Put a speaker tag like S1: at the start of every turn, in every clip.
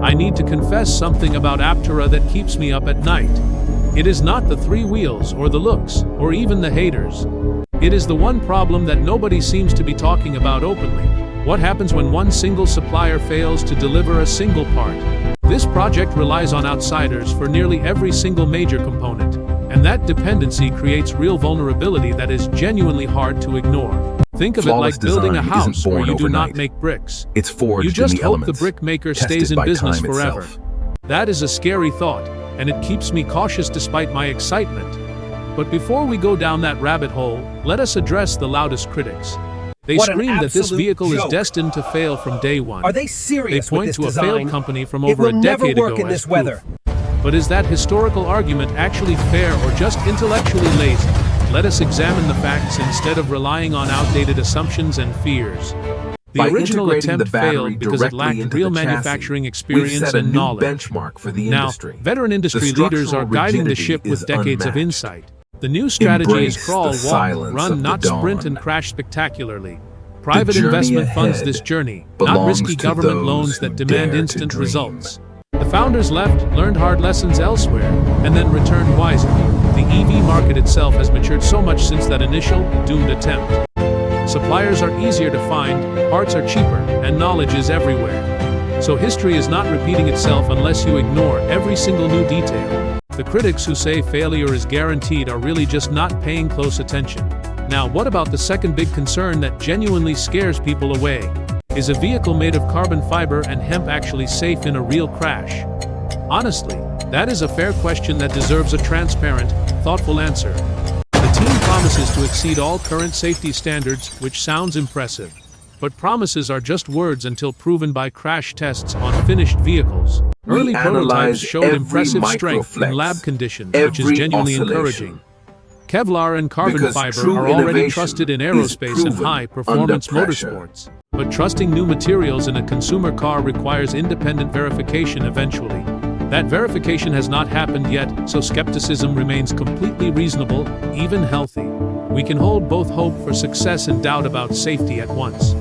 S1: I need to confess something about Aptera that keeps me up at night. It is not the 3 wheels or the looks, or even the haters. It is the one problem that nobody seems to be talking about openly. What happens when one single supplier fails to deliver a single part? This project relies on outsiders for nearly every single major component, and that dependency creates real vulnerability that is genuinely hard to ignore. Think of it like building a house where you do not make bricks.
S2: It's forged
S1: You just
S2: in the
S1: hope
S2: elements,
S1: the brick maker
S2: tested
S1: stays in
S2: by
S1: business
S2: time
S1: forever.
S2: itself.
S1: That is a scary thought, and it keeps me cautious despite my excitement. But before we go down that rabbit hole, let us address the loudest critics. They
S3: What an
S1: scream that this
S3: absolute
S1: vehicle is
S3: joke.
S1: destined to fail from day one.
S3: Are they
S1: They
S3: serious with
S1: point
S3: this
S1: to a
S3: design?
S1: failed company from
S3: It
S1: over
S3: will
S1: a
S3: never
S1: decade
S3: work
S1: ago
S3: in
S1: as
S3: this
S1: proof.
S3: weather.
S1: But is that historical argument actually fair or just intellectually lazy? Let us examine the facts instead of relying on outdated assumptions and fears. The
S2: By
S1: original
S2: integrating
S1: attempt
S2: the battery
S1: failed because it
S2: directly
S1: lacked
S2: into
S1: real
S2: the chassis,
S1: manufacturing
S2: we've
S1: experience
S2: set a
S1: and
S2: new
S1: knowledge.
S2: benchmark for the
S1: Now,
S2: industry.
S1: veteran industry
S2: The
S1: leaders are
S2: structural
S1: guiding the
S2: rigidity
S1: ship with
S2: is
S1: decades of
S2: unmatched.
S1: insight. The new strategy is
S2: Embrace
S1: crawl,
S2: the
S1: walk,
S2: silence
S1: run,
S2: of the
S1: not sprint
S2: dawn.
S1: and crash spectacularly. Private
S2: journey
S1: investment funds
S2: ahead
S1: this journey, not
S2: belongs
S1: risky
S2: to
S1: government
S2: those
S1: loans
S2: who
S1: that demand
S2: dare to
S1: instant
S2: dream.
S1: results. The founders left, learned hard lessons elsewhere, and then returned wiser. The EV market itself has matured so much since that initial, doomed attempt. Suppliers are easier to find, parts are cheaper, and knowledge is everywhere. So history is not repeating itself unless you ignore every single new detail. The critics who say failure is guaranteed are really just not paying close attention. Now, what about the second big concern that genuinely scares people away? Is a vehicle made of carbon fiber and hemp actually safe in a real crash? Honestly, that is a fair question that deserves a transparent, thoughtful answer. The team promises to exceed all current safety standards, which sounds impressive. But promises are just words until proven by crash tests on finished vehicles. Early prototypes showed impressive strength in lab conditions, which is genuinely encouraging. Kevlar and carbon
S2: Because
S1: fiber
S2: true
S1: are already
S2: innovation
S1: trusted in
S2: is
S1: aerospace and
S2: proven
S1: high-performance
S2: under pressure.
S1: motorsports. But trusting new materials in a consumer car requires independent verification eventually. That verification has not happened yet, so skepticism remains completely reasonable, even healthy. We can hold both hope for success and doubt about safety at once.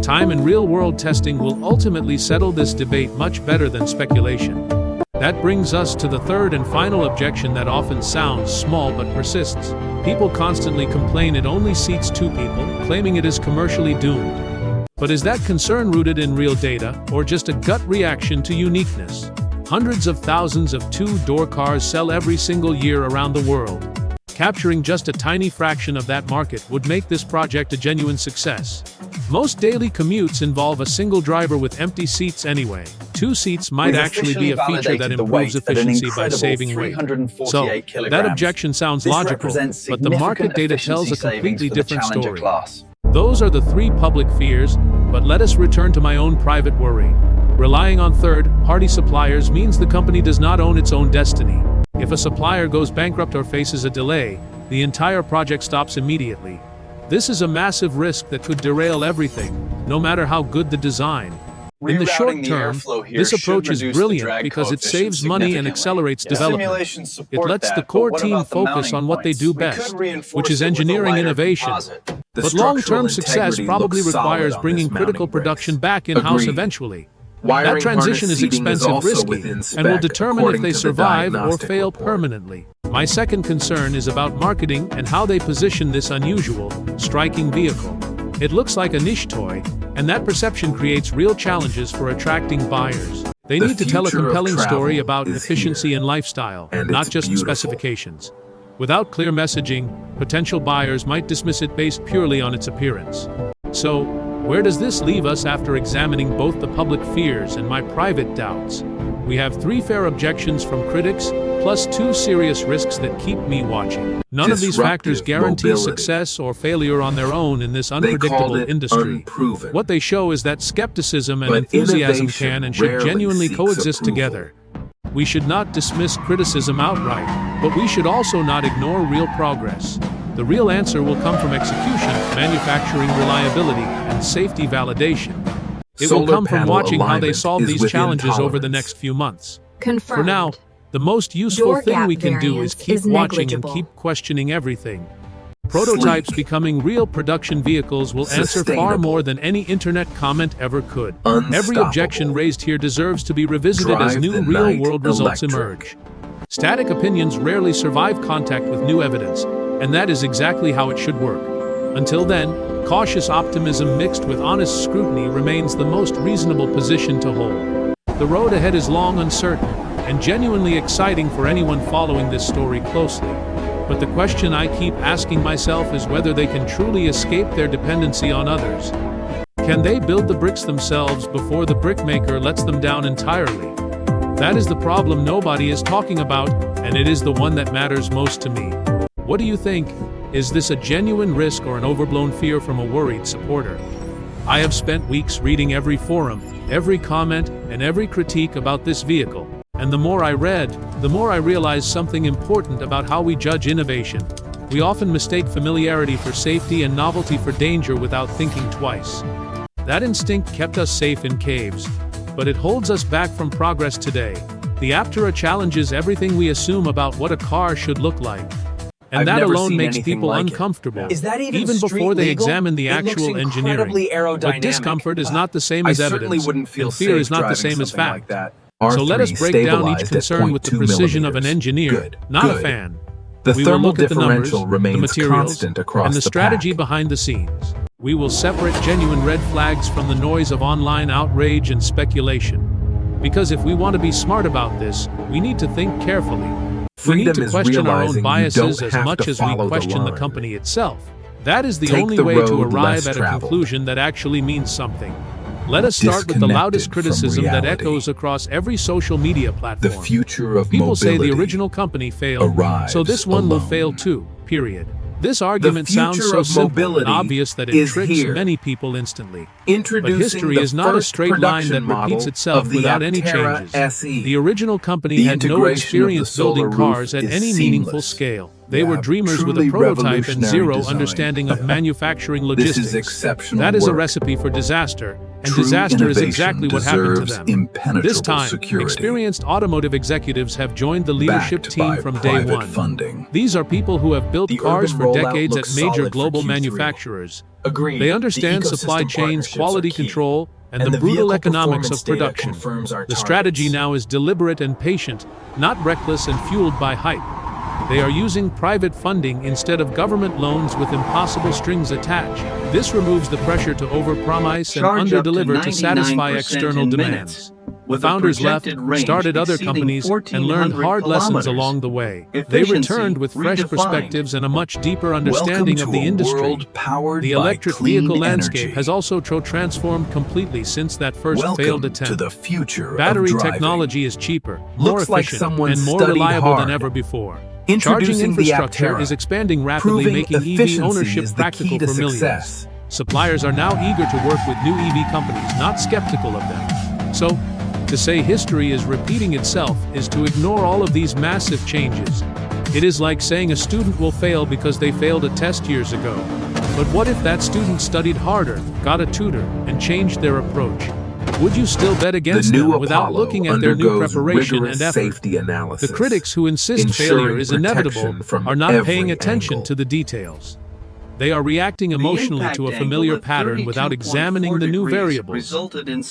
S1: Time and real-world testing will ultimately settle this debate much better than speculation. That brings us to the third and final objection that often sounds small but persists. People constantly complain it only seats 2 people, claiming it is commercially doomed. But is that concern rooted in real data, or just a gut reaction to uniqueness? Hundreds of thousands of 2-door cars sell every single year around the world. Capturing just a tiny fraction of that market would make this project a genuine success. Most daily commutes involve a single driver with empty seats anyway. 2 seats might actually be a feature that improves efficiency by saving weight. So, that objection sounds logical, but the market data tells a completely different story. Those are the 3 public fears, but let us return to my own private worry. Relying on third-party suppliers means the company does not own its own destiny. If a supplier goes bankrupt or faces a delay, the entire project stops immediately. This is a massive risk that could derail everything, no matter how good the design. In the short term, this approach is brilliant because it saves money and accelerates development. It lets the core team focus on what they do best, which is engineering innovation. But long-term success probably requires bringing critical production back in-house eventually. That transition is expensive, risky, and will determine if they survive or fail permanently. My second concern is about marketing and how they position this unusual, striking vehicle. It looks like a niche toy, and that perception creates real challenges for attracting buyers. They need to tell a compelling story about efficiency and lifestyle, not just specifications. Without clear messaging, potential buyers might dismiss it based purely on its appearance. So, where does this leave us after examining both the public fears and my private doubts? We have 3 fair objections from critics, plus 2 serious risks that keep me watching. None of these factors guarantee success or failure on their own in this unpredictable industry.
S2: Unproven.
S1: What they show is that skepticism and
S2: But
S1: enthusiasm
S2: innovation
S1: can and should
S2: rarely
S1: genuinely
S2: seeks
S1: coexist
S2: approval.
S1: together. We should not dismiss criticism outright, but we should also not ignore real progress. The real answer will come from execution, manufacturing reliability, and safety validation. It will come from watching how they solve these challenges over the next few months.
S4: Confirmed.
S1: For now, the most useful
S4: Door
S1: thing
S4: gap
S1: we can do is
S4: variance
S1: keep
S4: is
S1: watching and
S4: negligible.
S1: keep questioning everything. Prototypes
S2: sleek,
S1: becoming real production vehicles will answer far more than any internet comment ever could. Every objection raised here deserves to be revisited as new real-world results emerge. Static opinions rarely survive contact with new evidence, and that is exactly how it should work. Until then, cautious optimism mixed with honest scrutiny remains the most reasonable position to hold. The road ahead is long, uncertain, and genuinely exciting for anyone following this story closely. But the question I keep asking myself is whether they can truly escape their dependency on others. Can they build the bricks themselves before the brickmaker lets them down entirely? That is the problem nobody is talking about, and it is the one that matters most to me. What do you think? Is this a genuine risk or an overblown fear from a worried supporter? I have spent weeks reading every forum, every comment, and every critique about this vehicle. And the more I read, the more I realized something important about how we judge innovation. We often mistake familiarity for safety and novelty for danger without thinking twice. That instinct kept us safe in caves, but it holds us back from progress today. The Aptera challenges everything we assume about what a car should look like. And that alone makes people uncomfortable, even before they examine the actual engineering. But discomfort is not the same as evidence, and fear is not the same as fact. So let us break down each concern with the precision of an engineer, not a fan. We will look at the numbers, the materials, and the strategy behind the scenes. We will separate genuine red flags from the noise of online outrage and speculation. Because if we want to be smart about this, we need to think carefully. We need to question our own biases as much as we question the company itself. That is the only way to arrive at a conclusion that actually means something. Let us start with the loudest criticism that echoes across every social media platform.
S2: The future of
S1: People say the
S2: mobility
S1: original company failed, so this one will fail too, period. This argument sounds so simple and obvious that it tricks many people instantly. But history is not a straight line that repeats itself without any changes. The original company had no experience building cars at any meaningful scale. They were dreamers with a prototype and zero understanding of manufacturing logistics. That is a recipe for disaster, and disaster is exactly what happened to them. This time, experienced automotive executives have joined the leadership team from day one. These are people who have built cars for decades at major global manufacturers. They understand supply chains, quality control, and the brutal economics of production. The strategy now is deliberate and patient, not reckless and fueled by hype. They are using private funding instead of government loans with impossible strings attached. This removes the pressure to overpromise and underdeliver to satisfy external demands. The founders left, started other companies, and learned hard lessons along the way. They returned with fresh perspectives and a much deeper understanding of the industry. The electric vehicle landscape has also transformed completely since that first failed attempt. Battery technology is cheaper, more efficient, and more reliable than ever before. Charging infrastructure is expanding rapidly, making EV ownership practical for millions. Suppliers are now eager to work with new EV companies, not skeptical of them. So, to say history is repeating itself is to ignore all of these massive changes. It is like saying a student will fail because they failed a test years ago. But what if that student studied harder, got a tutor, and changed their approach? Would you still bet against them without looking at their new preparation and effort? The critics who insist failure is inevitable are not paying attention to the details. They are reacting emotionally to a familiar pattern without examining the new variables.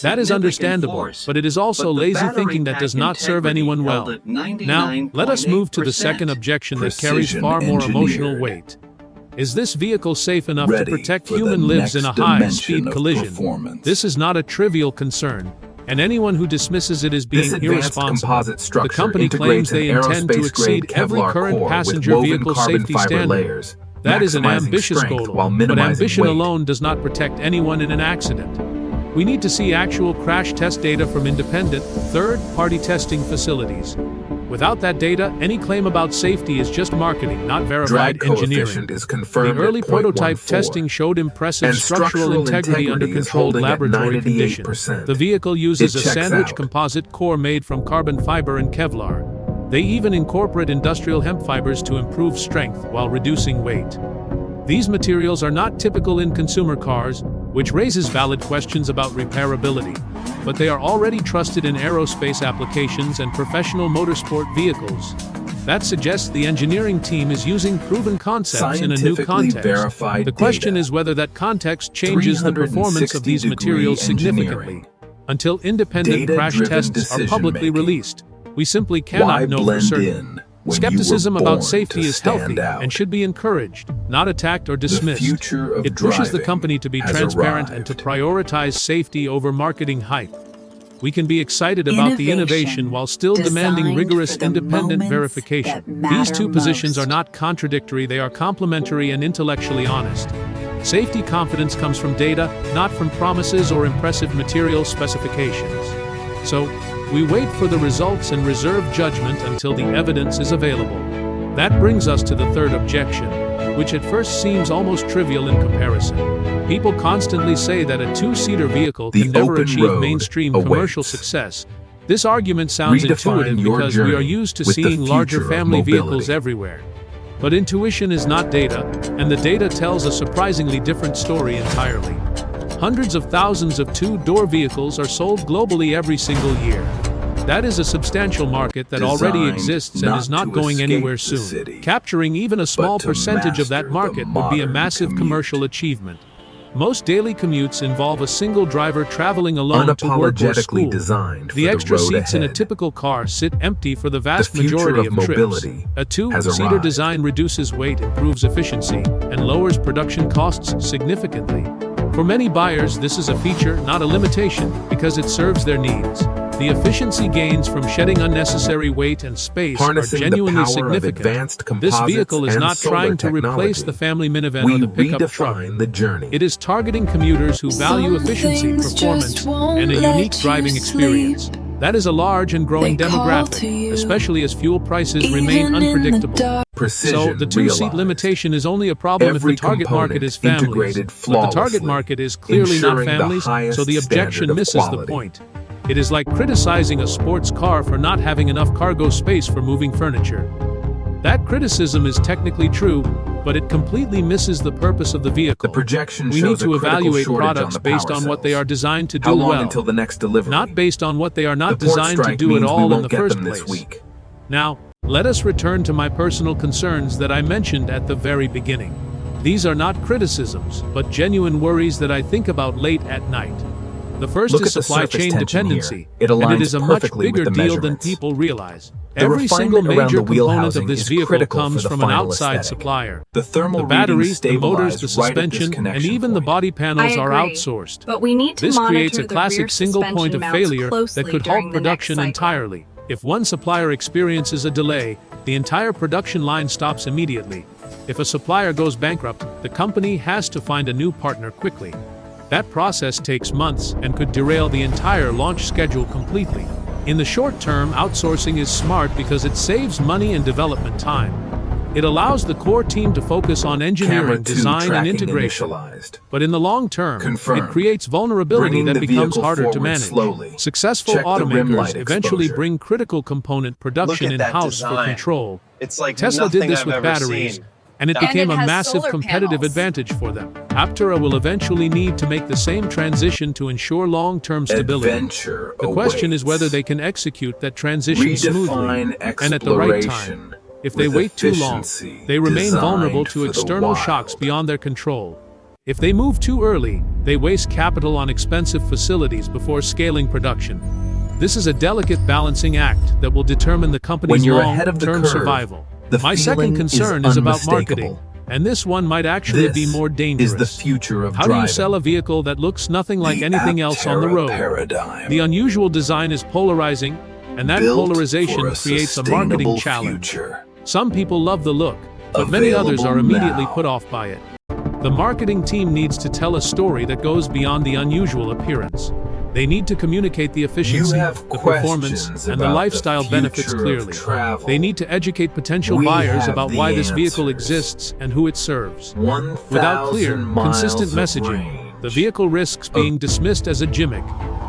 S1: That is understandable, but it is also lazy thinking that does not serve anyone well. Now, let us move to the second objection that carries far more emotional weight. Is this vehicle safe enough to protect human lives in a high-speed collision? This is not a trivial concern, and anyone who dismisses it is being irresponsible. The company claims they intend to exceed every current passenger vehicle safety standard. That is an ambitious goal, but ambition alone does not protect anyone in an accident. We need to see actual crash test data from independent, third-party testing facilities. Without that data, any claim about safety is just marketing, not verified engineering. The early prototype testing showed impressive structural integrity under controlled laboratory conditions. The vehicle uses a sandwich composite core made from carbon fiber and Kevlar. They even incorporate industrial hemp fibers to improve strength while reducing weight. These materials are not typical in consumer cars, which raises valid questions about repairability, but they are already trusted in aerospace applications and professional motorsport vehicles. That suggests the engineering team is using proven concepts in a new context.
S2: Verified
S1: the question
S2: data.
S1: is whether that context changes the performance of these materials significantly. Until independent crash tests are publicly released, we simply cannot know for certain. Skepticism about safety is healthy and should be encouraged, not attacked or dismissed. It pushes the company to be transparent and to prioritize safety over marketing hype. We can be excited about the innovation while still demanding rigorous independent verification. These two positions are not contradictory, they are complementary and intellectually honest. Safety confidence comes from data, not from promises or impressive material specifications. So, we wait for the results and reserve judgment until the evidence is available. That brings us to the third objection, which at first seems almost trivial in comparison. People constantly say that a two-seater vehicle can never achieve mainstream commercial success. This argument sounds intuitive because we are used to seeing larger family vehicles everywhere. But intuition is not data, and the data tells a surprisingly different story entirely. Hundreds of thousands of two-door vehicles are sold globally every single year. That is a substantial market that already exists and is not going anywhere soon. Capturing even a small percentage of that market would be a massive commercial achievement. Most daily commutes involve a single driver traveling alone to work or school. The extra seats in a typical car sit empty for the vast majority of trips. A two-seater design reduces weight, improves efficiency, and lowers production costs significantly. For many buyers, this is a feature, not a limitation, because it serves their needs. The efficiency gains from shedding unnecessary weight and space are genuinely significant. This vehicle is not trying to replace the family minivan or the pickup truck. It is targeting commuters who value efficiency, performance, and a unique driving experience. That is a large and growing demographic, especially as fuel prices remain unpredictable. So, the two-seat limitation is only a problem if the target market is families. But the target market is clearly not families, so the objection misses the point. It is like criticizing a sports car for not having enough cargo space for moving furniture. That criticism is technically true, but it completely misses the purpose of the vehicle. We need to evaluate products based on what they are designed to do well,
S2: until the next delivery?
S1: not based on what they are not designed to do at all in the first place. Now, let us return to my personal concerns that I mentioned at the very beginning. These are not criticisms, but genuine worries that I think about late at night. The first is supply chain dependency, and it is a much bigger deal than people realize. Every single major component of this vehicle comes from an outside supplier. The batteries, the motors, the suspension, and even the body panels are outsourced.
S3: But we need to
S1: This
S3: monitor
S1: creates a
S3: the
S1: classic
S3: rear
S1: single point of
S3: suspension
S1: failure
S3: mounts
S1: that could
S3: closely
S1: halt
S3: during the next
S1: production
S3: cycle.
S1: entirely. If one supplier experiences a delay, the entire production line stops immediately. If a supplier goes bankrupt, the company has to find a new partner quickly. That process takes months and could derail the entire launch schedule completely. In the short term, outsourcing is smart because it saves money and development time. It allows the core team to focus on engineering, design, and integration. But in the long term, it creates vulnerability that becomes harder to manage. Successful automakers eventually bring critical component production in-house for control.
S4: It's like
S1: Tesla did this
S4: I've
S1: with
S4: ever
S1: batteries,
S4: seen.
S1: and it
S3: And
S1: became
S3: it
S1: a
S3: has
S1: massive
S3: solar
S1: competitive
S3: panels.
S1: advantage for them. Aptera will eventually need to make the same transition to ensure long-term stability. The question is whether they can execute that transition smoothly and at the right time. If they wait too long, they remain vulnerable to external shocks beyond their control. If they move too early, they waste capital on expensive facilities before scaling production. This is a delicate balancing act that will determine the company's long-term survival. My second concern is about marketing, and this one might actually be more dangerous.
S2: Is the future of
S1: How do you sell a vehicle that looks nothing like anything else on the road? The unusual design is polarizing, and that polarization creates a marketing challenge. Some people love the look, but many others are immediately put off by it. The marketing team needs to tell a story that goes beyond the unusual appearance. They need to communicate the efficiency, the performance, and the lifestyle benefits clearly. They need to educate potential buyers about why this vehicle exists and who it serves. Without clear, consistent messaging, the vehicle risks being dismissed as a gimmick.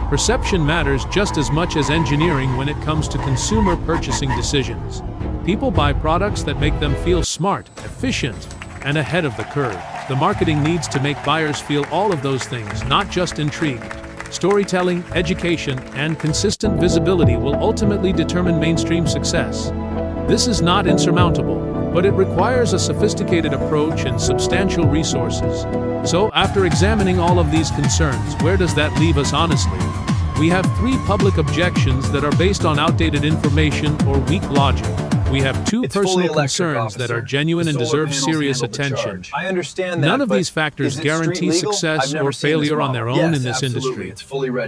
S1: Perception matters just as much as engineering when it comes to consumer purchasing decisions. People buy products that make them feel smart, efficient, and ahead of the curve. The marketing needs to make buyers feel all of those things, not just intrigue. Storytelling, education, and consistent visibility will ultimately determine mainstream success. This is not insurmountable, but it requires a sophisticated approach and substantial resources. So, after examining all of these concerns, where does that leave us honestly? We have 3 public objections that are based on outdated information or weak logic. We have 2 personal concerns that are genuine and deserve serious attention.
S2: I understand that,
S1: None of these factors guarantee success or failure on their own in this industry.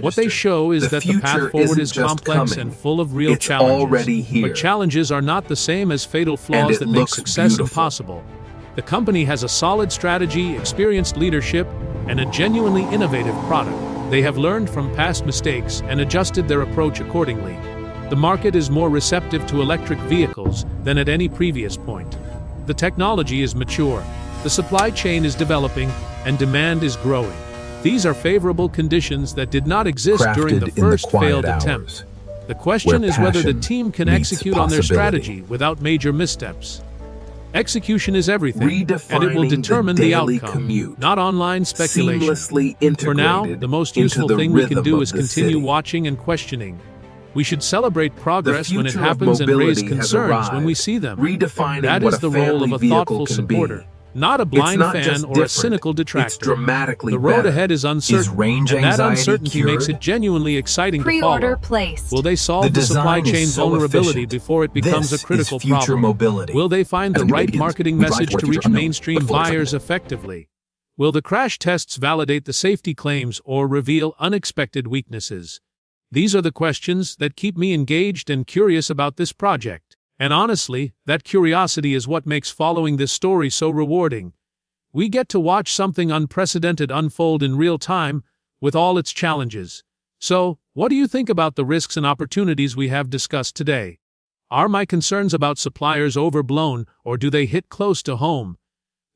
S1: What they show is that the path forward is complex and full of real challenges. But challenges are not the same as fatal flaws that make success impossible. The company has a solid strategy, experienced leadership, and a genuinely innovative product. They have learned from past mistakes and adjusted their approach accordingly. The market is more receptive to electric vehicles than at any previous point. The technology is mature, the supply chain is developing, and demand is growing. These are favorable conditions that did not exist during the first failed attempt. The question is whether the team can execute on their strategy without major missteps. Execution is everything, and it will determine the outcome, not online speculation. For now, the most useful thing we can do is continue watching and questioning. We should celebrate progress when it happens and raise concerns when we see them. That is the role of a thoughtful supporter, not a blind fan or a cynical detractor. The road ahead is uncertain, and that uncertainty makes it genuinely exciting to follow. Will they solve the supply chain vulnerability before it becomes a critical problem? Will they find the right marketing message to reach mainstream buyers effectively? Will the crash tests validate the safety claims or reveal unexpected weaknesses? These are the questions that keep me engaged and curious about this project. And honestly, that curiosity is what makes following this story so rewarding. We get to watch something unprecedented unfold in real time, with all its challenges. So, what do you think about the risks and opportunities we have discussed today? Are my concerns about suppliers overblown, or do they hit close to home?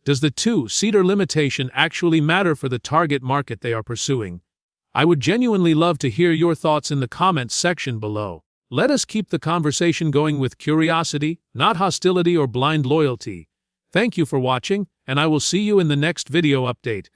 S1: Does the 2-seater limitation actually matter for the target market they are pursuing? I would genuinely love to hear your thoughts in the comments section below. Let us keep the conversation going with curiosity, not hostility or blind loyalty. Thank you for watching, and I will see you in the next video update.